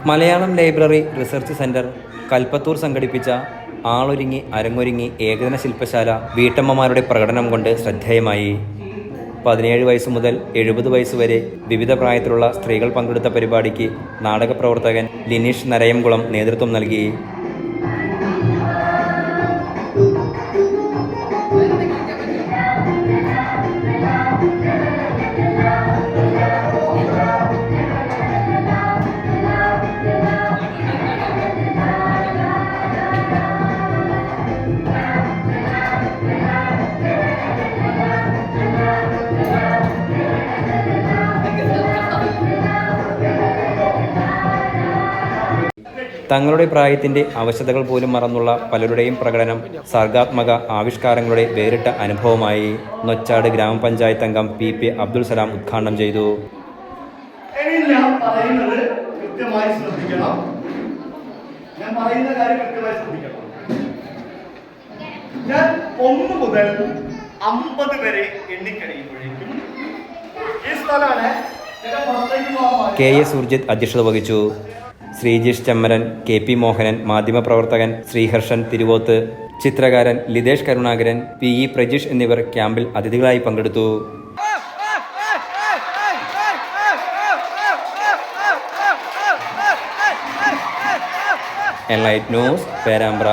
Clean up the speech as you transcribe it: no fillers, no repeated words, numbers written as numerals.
Malayalam library research centre Kalpathur സംഘടിപ്പിച്ച ആളൊരുങ്ങി അരങ്ങൊരുങ്ങി ഏകദിന ശില്പശാല വീട്ടമ്മമാരുടെ പ്രകടനം കൊണ്ട് ശ്രദ്ധേയമായി. 17 വയസ്സ് മുതൽ 70 വയസ്സ് വരെ വിവിധ പ്രായത്തിലുള്ള സ്ത്രീകൾ പങ്കെടുത്ത പരിപാടിക്ക് നാടകപ്രവർത്തകൻ ലിനീഷ് നരയംകുളം നേതൃത്വം നൽകി. തങ്ങളുടെ പ്രായത്തിൻ്റെ അവശതകൾ പോലും മറന്നുള്ള പലരുടെയും പ്രകടനം സർഗാത്മക ആവിഷ്കാരങ്ങളുടെ വേറിട്ട അനുഭവമായി. നൊച്ചാട് ഗ്രാമപഞ്ചായത്ത് അംഗം പി അബ്ദുൽ സലാം ഉദ്ഘാടനം ചെയ്തു. ഞാൻ 1 മുതൽ 50 വരെ എണ്ണിക്കഴിയുമ്പോഴേക്കും ഈ സ്ഥലമാണ് KS സുർജിത്ത് അധ്യക്ഷത വഹിച്ചു. ശ്രീജിഷ് ചമ്മരൻ, KP മോഹനൻ, മാധ്യമപ്രവർത്തകൻ ശ്രീഹർഷൻ തിരുവോത്ത്, ചിത്രകാരൻ ലിതേഷ് കരുണാകരൻ, PE പ്രജിഷ് എന്നിവർ ക്യാമ്പിൽ അതിഥികളായി പങ്കെടുത്തു. Enlight news, Perambra.